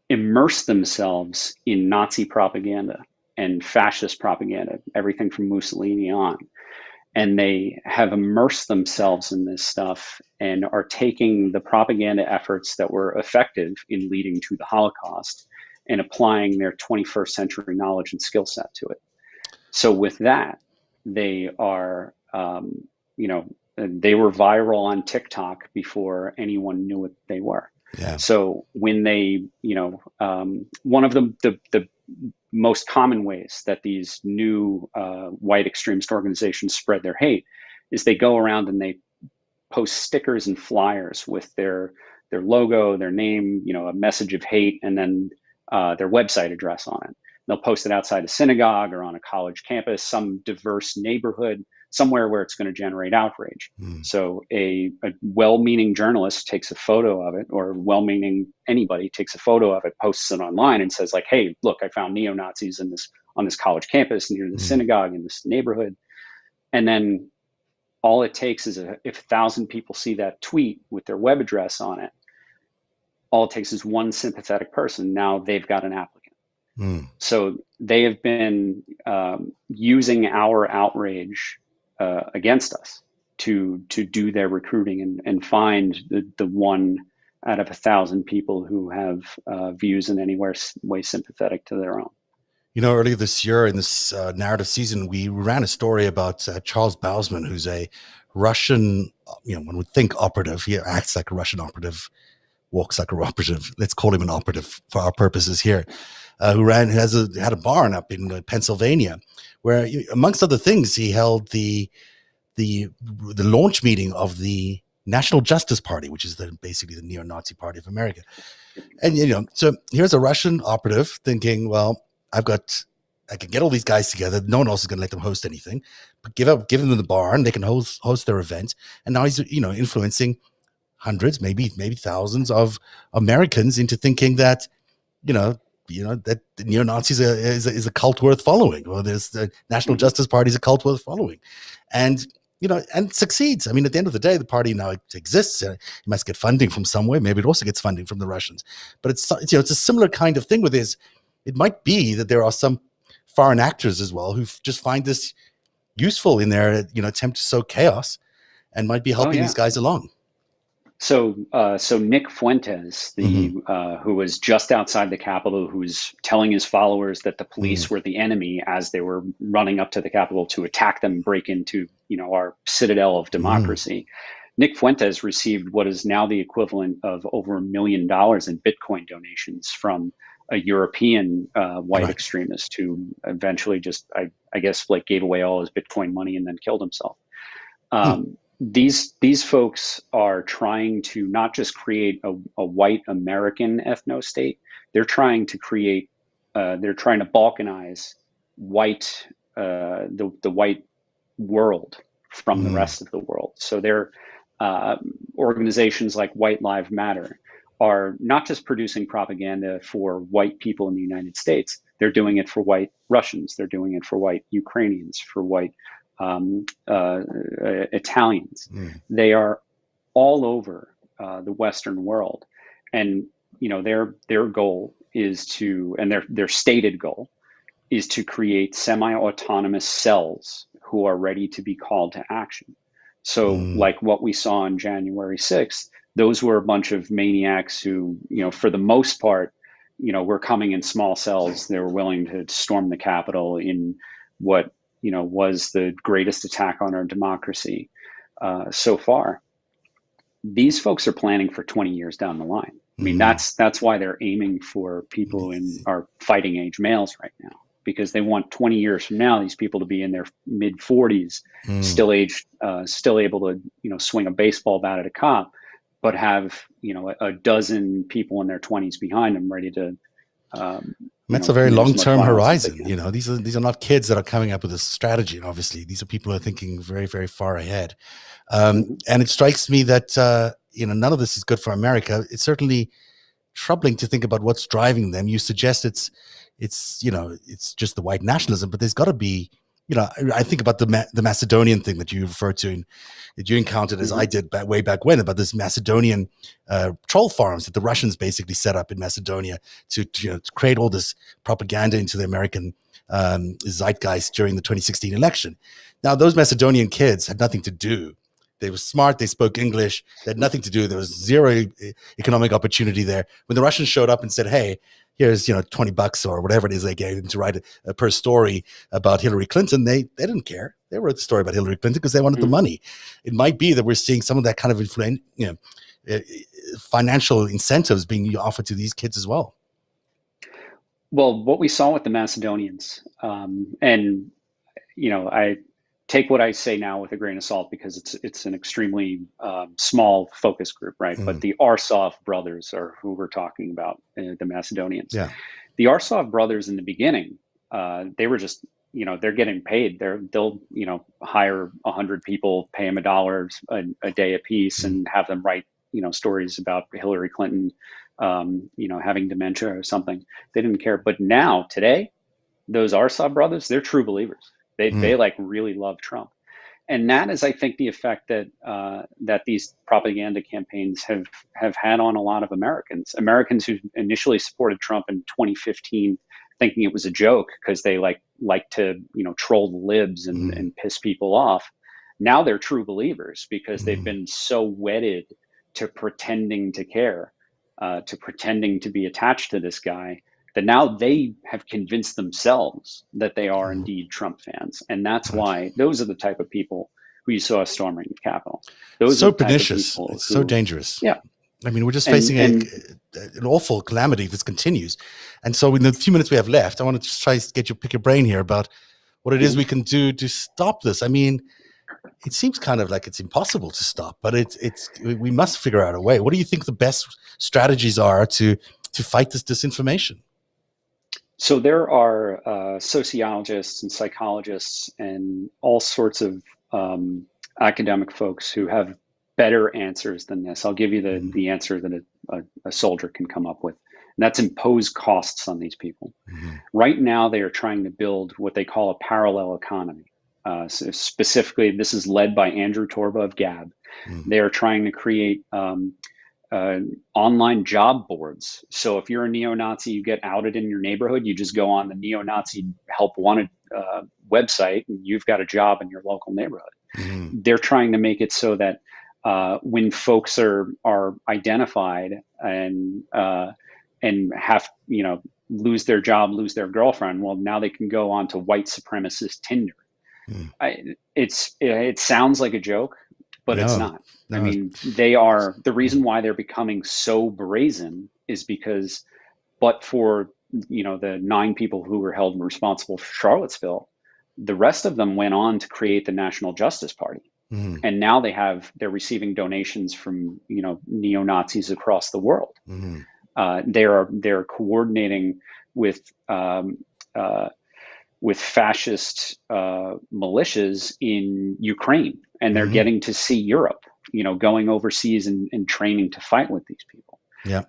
B: immerse themselves in Nazi propaganda and fascist propaganda, everything from Mussolini on. And they have immersed themselves in this stuff and are taking the propaganda efforts that were effective in leading to the Holocaust and applying their 21st century knowledge and skill set to it. So with that, they are, they were viral on TikTok before anyone knew what they were.
A: Yeah.
B: So when they, one of the most common ways that these new white extremist organizations spread their hate is they go around and they post stickers and flyers with their logo, their name, a message of hate, and then their website address on it. They'll post it outside a synagogue or on a college campus, some diverse neighborhood, somewhere where it's going to generate outrage. So a well-meaning journalist takes a photo of it, or well-meaning anybody takes a photo of it, posts it online and says like, hey, look, I found neo-Nazis on this college campus near the synagogue in this neighborhood. And then all it takes is if 1,000 people see that tweet with their web address on it, all it takes is one sympathetic person. Now they've got an applicant. So they have been using our outrage against us to do their recruiting and find the one out of 1,000 people who have views in any way sympathetic to their own.
A: Earlier this year in this narrative season, we ran a story about Charles Bausman, who's a Russian, one would think operative. He acts like a Russian operative, walk sucker operative. Let's call him an operative for our purposes here, who had a barn up in Pennsylvania, where, amongst other things, he held the launch meeting of the National Justice Party, which is basically the neo-Nazi party of America. And, so here's a Russian operative thinking, well, I can get all these guys together. No one else is going to let them host anything, but give them the barn. They can host their event. And now he's, influencing hundreds, maybe thousands of Americans into thinking that, that the neo-Nazis is a cult worth following, or there's the National Justice Party is a cult worth following. And, and succeeds. I mean, at the end of the day, the party now exists. It must get funding from somewhere. Maybe it also gets funding from the Russians. But it's a similar kind of thing with this. It might be that there are some foreign actors as well who just find this useful in their, attempt to sow chaos, and might be helping these guys along.
B: So Nick Fuentes, who was just outside the Capitol, who was telling his followers that the police were the enemy as they were running up to the Capitol to attack them, break into, our citadel of democracy. Nick Fuentes received what is now the equivalent of over $1 million in Bitcoin donations from a European white extremist who eventually just, I guess, gave away all his Bitcoin money and then killed himself. These folks are trying to not just create a white American ethno-state. They're trying to create, they're trying to balkanize the white world from the rest of the world. So they're organizations like White Lives Matter are not just producing propaganda for white people in the United States. They're doing it for white Russians. They're doing it for white Ukrainians, for white Italians. They are all over the Western world, and their goal is to, and their stated goal is to create semi-autonomous cells who are ready to be called to action. So, like what we saw on January 6th, those were a bunch of maniacs who, for the most part, were coming in small cells. They were willing to storm the Capitol in what was the greatest attack on our democracy so far. These folks are planning for 20 years down the line. I mean, that's why they're aiming for people in our fighting age males right now, because they want 20 years from now these people to be in their mid 40s, still able to swing a baseball bat at a cop, but have a dozen people in their 20s behind them ready to.
A: That's a very long-term horizon. These are not kids that are coming up with a strategy. And obviously, these are people who are thinking very, very far ahead. And it strikes me that none of this is good for America. It's certainly troubling to think about what's driving them. You suggest it's just the white nationalism, but there's got to be. I think about the Macedonian thing that you referred to, and that you encountered, as I did way back when, about this Macedonian troll farms that the Russians basically set up in Macedonia to create all this propaganda into the American zeitgeist during the 2016 election. Now, those Macedonian kids had nothing to do. They were smart. They spoke English. They had nothing to do. There was zero economic opportunity there. When the Russians showed up and said, "Hey, here's $20 or whatever it is they gave him to write a per story about Hillary Clinton," they didn't care. They wrote the story about Hillary Clinton because they wanted the money. It might be that we're seeing some of that kind of financial incentives being offered to these kids as well.
B: Well, what we saw with the Macedonians, and I take what I say now with a grain of salt because it's an extremely small focus group, right? But the Arsov brothers are who we're talking about, the Macedonians.
A: Yeah.
B: The Arsov brothers in the beginning, they were just, they're getting paid. They'll hire 100 people, pay them $1 a day a piece, and have them write stories about Hillary Clinton, having dementia or something. They didn't care. But now, today, those Arsov brothers, they're true believers. They really love Trump. And that is, I think, the effect that these propaganda campaigns have had on a lot of Americans who initially supported Trump in 2015, thinking it was a joke because they like to troll the libs and piss people off. Now they're true believers because they've been so wedded to pretending to care, to pretending to be attached to this guy, that now they have convinced themselves that they are indeed Trump fans. And that's why those are the type of people who you saw storming the Capitol. Those
A: so
B: are the
A: pernicious.
B: Type of
A: it's so dangerous.
B: Yeah.
A: I mean, we're just facing an awful calamity if this continues. And so in the few minutes we have left, I want to just try to pick your brain here about what it is we can do to stop this. I mean, it seems kind of like it's impossible to stop, but we must figure out a way. What do you think the best strategies are to fight this disinformation?
B: So there are sociologists and psychologists and all sorts of academic folks who have better answers than this. I'll give you the answer that a soldier can come up with, and that's impose costs on these people. Right now, they are trying to build what they call a parallel economy. So specifically, this is led by Andrew Torba of Gab. They are trying to create online job boards. So if you're a neo-Nazi, you get outed in your neighborhood, you just go on the neo-Nazi help wanted website, and you've got a job in your local neighborhood. They're trying to make it so that when folks are identified and have, lose their job, lose their girlfriend, well, now they can go on to white supremacist Tinder. It sounds like a joke, but it's not. I mean, the reason why they're becoming so brazen is because, but for, the 9 people who were held responsible for Charlottesville, the rest of them went on to create the National Justice Party. And now they're receiving donations from, neo-Nazis across the world. They're coordinating with fascist militias in Ukraine, and they're getting to see Europe, going overseas and training to fight with these people.
A: Yeah.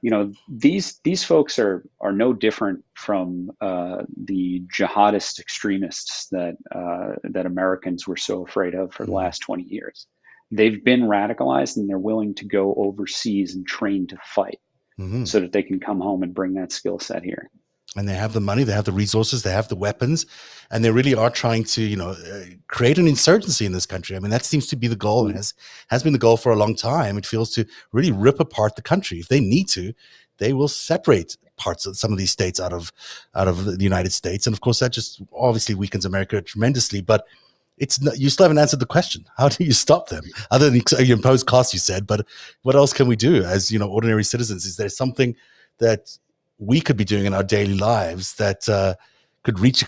B: These folks are no different from the jihadist extremists that Americans were so afraid of for the last 20 years. They've been radicalized, and they're willing to go overseas and train to fight so that they can come home and bring that skill set here.
A: And they have the money, they have the resources, they have the weapons, and they really are trying to, create an insurgency in this country. I mean, that seems to be the goal, and has been the goal for a long time. It feels to really rip apart the country. If they need to, they will separate parts of some of these states out of the United States. And of course, that just obviously weakens America tremendously. But you still haven't answered the question. How do you stop them? Other than you impose costs, you said, but what else can we do as, ordinary citizens? Is there something that we could be doing in our daily lives that could reach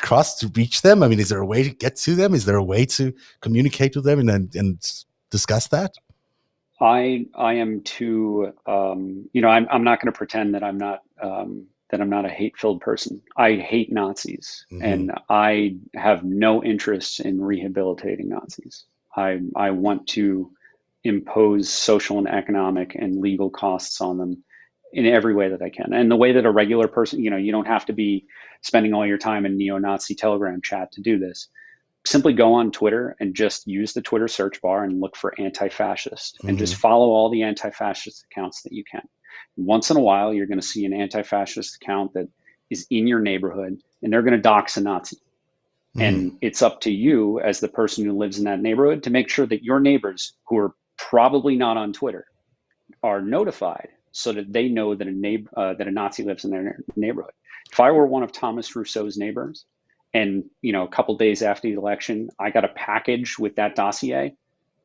A: them? I mean, is there a way to get to them? Is there a way to communicate with them and discuss that?
B: I am too, I'm not going to pretend that I'm not a hate-filled person. I hate Nazis, and I have no interest in rehabilitating Nazis. I want to impose social and economic and legal costs on them in every way that I can. And the way that a regular person, you don't have to be spending all your time in neo-Nazi Telegram chat to do this. Simply go on Twitter and just use the Twitter search bar and look for anti-fascist and just follow all the anti-fascist accounts that you can. Once in a while, you're going to see an anti-fascist account that is in your neighborhood, and they're going to dox a Nazi. And it's up to you as the person who lives in that neighborhood to make sure that your neighbors, who are probably not on Twitter, are notified so that they know that a Nazi lives in their neighborhood. If I were one of Thomas Rousseau's neighbors, and a couple days after the election, I got a package with that dossier,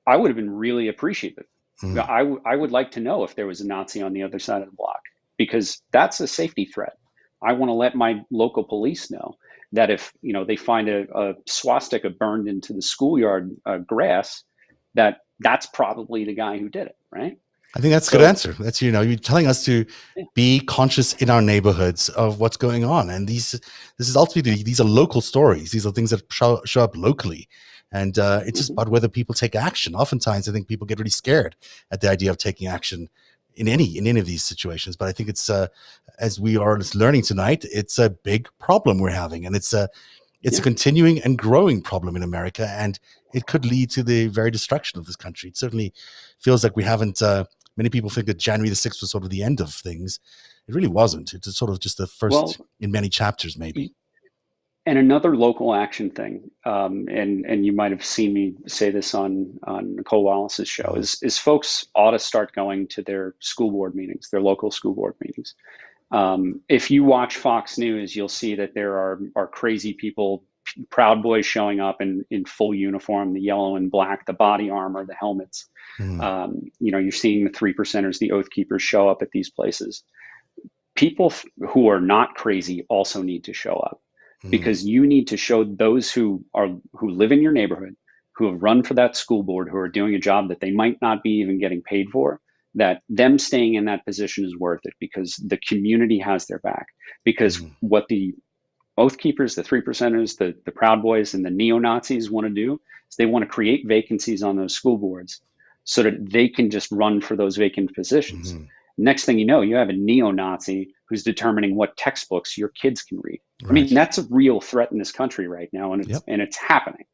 B: I would have been really appreciative. I would like to know if there was a Nazi on the other side of the block, because that's a safety threat. I want to let my local police know that if they find a swastika burned into the schoolyard grass, that's probably the guy who did it, right?
A: I think that's a good answer. That's, you're telling us to be conscious in our neighborhoods of what's going on. And this is ultimately, these are local stories. These are things that show up locally. And it's just about whether people take action. Oftentimes, I think people get really scared at the idea of taking action in any of these situations. But I think it's, as we are learning tonight, it's a big problem we're having. And it's a continuing and growing problem in America. And it could lead to the very destruction of this country. It certainly feels like we haven't, many people think that January the 6th was sort of the end of things. It really wasn't. It's sort of just the first in many chapters, maybe.
B: And another local action thing, and you might have seen me say this on Nicole Wallace's show, is folks ought to start going to their school board meetings, their local school board meetings. If you watch Fox News, you'll see that there are crazy people Proud Boys showing up in full uniform, the yellow and black, the body armor, the helmets. You're seeing the 3%ers, the Oath Keepers show up at these places. People who are not crazy also need to show up, because you need to show those who live in your neighborhood, who have run for that school board, who are doing a job that they might not be even getting paid for, that them staying in that position is worth it, because the community has their back. Because what the Oath Keepers, the 3%ers, the Proud Boys, and the neo-Nazis want to do is they want to create vacancies on those school boards so that they can just run for those vacant positions. Next thing you know, you have a neo-Nazi who's determining what textbooks your kids can read. Right. I mean, that's a real threat in this country right now, and it's happening.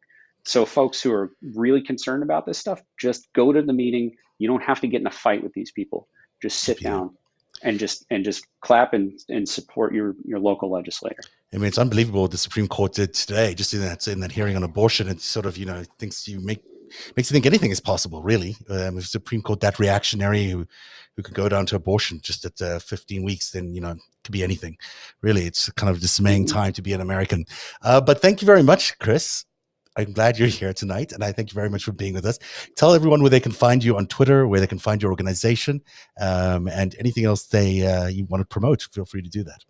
B: So folks who are really concerned about this stuff, just go to the meeting. You don't have to get in a fight with these people. Just sit down and just clap and support your local legislator.
A: I mean, it's unbelievable what the Supreme Court did today, just in that hearing on abortion. It sort of, makes you think anything is possible, really. If the Supreme Court that reactionary who could go down to abortion just at 15 weeks, then, it could be anything. Really, it's kind of dismaying time to be an American. But thank you very much, Kris. I'm glad you're here tonight, and I thank you very much for being with us. Tell everyone where they can find you on Twitter, where they can find your organization, and anything else you want to promote. Feel free to do that.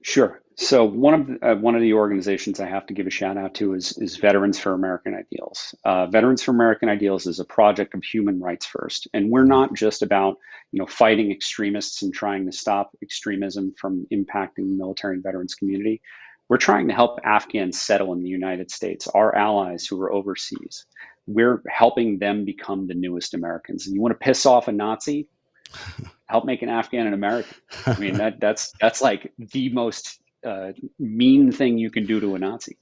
B: Sure. So one of the organizations I have to give a shout out to is Veterans for American Ideals. Veterans for American Ideals is a project of human rights first, and we're not just about fighting extremists and trying to stop extremism from impacting the military and veterans community. We're trying to help Afghans settle in the United States, our allies who are overseas. We're helping them become the newest Americans. And you want to piss off a Nazi? Help make an Afghan an American. I mean, that's like the most mean thing you can do to a Nazi.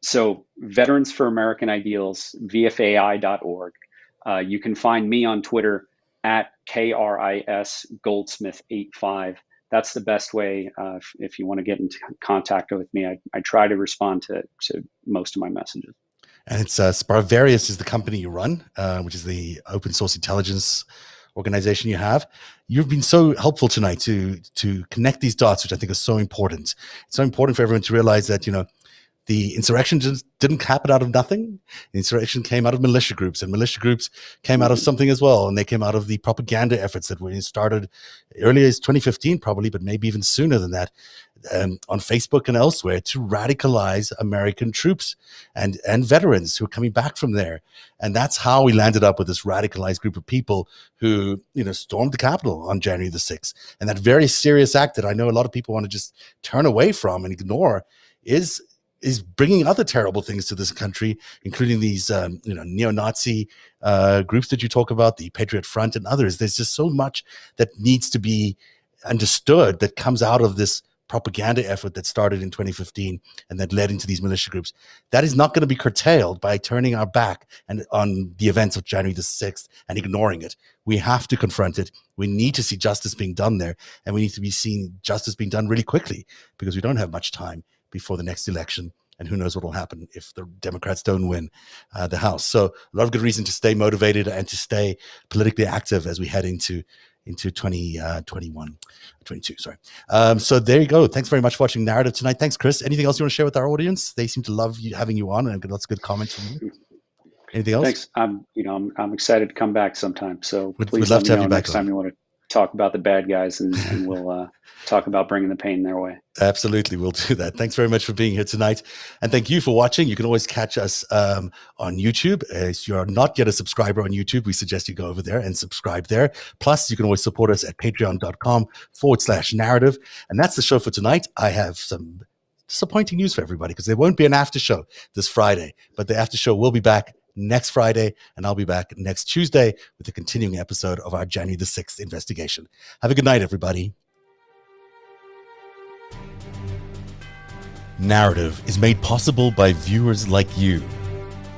B: So Veterans for American Ideals, VFAI.org. You can find me on Twitter at KRIS Goldsmith 85. That's the best way if you want to get into contact with me. I try to respond to most of my messages.
A: And it's Sparvarius is the company you run, which is the open source intelligence organization you have. You've been so helpful tonight to connect these dots, which I think is so important. It's so important for everyone to realize that, the insurrection just didn't happen out of nothing. The insurrection came out of militia groups, and militia groups came out of something as well. And they came out of the propaganda efforts that were started earlier as 2015, probably, but maybe even sooner than that, on Facebook and elsewhere, to radicalize American troops and veterans who are coming back from there. And that's how we landed up with this radicalized group of people who, stormed the Capitol on January the 6th. And that very serious act that I know a lot of people want to just turn away from and ignore is bringing other terrible things to this country, including these, neo-Nazi groups that you talk about, the Patriot Front and others. There's just so much that needs to be understood that comes out of this propaganda effort that started in 2015 and that led into these militia groups. That is not going to be curtailed by turning our back on the events of January the 6th and ignoring it. We have to confront it. We need to see justice being done there, and we need to be seeing justice being done really quickly, because we don't have much time before the next election, and who knows what will happen if the Democrats don't win the House. So a lot of good reason to stay motivated and to stay politically active as we head into 22. So there you go. Thanks very much for watching Narrative tonight. Thanks, Kris. Anything else you want to share with our audience? They seem to love having you on, and I've got lots of good comments from you. Anything else?
B: Thanks. I'm excited to come back sometime. So
A: we'd
B: please
A: love
B: let
A: to
B: me
A: have
B: know
A: you back
B: next time you want to talk about the bad guys, and we'll talk about bringing the pain their way.
A: Absolutely, we'll do that. Thanks very much for being here tonight, and thank you for watching. You can always catch us on YouTube. If you're not yet a subscriber on YouTube, we suggest you go over there and subscribe there. Plus, you can always support us at patreon.com/narrative. And that's the show for tonight. I have some disappointing news for everybody, because there won't be an after show this Friday, but the after show will be back next Friday, and I'll be back next Tuesday with a continuing episode of our January the 6th investigation. Have a good night, everybody. Narrative is made possible by viewers like you.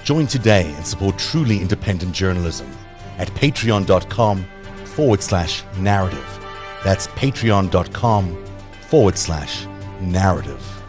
A: Join today and support truly independent journalism at patreon.com/narrative. That's patreon.com/narrative.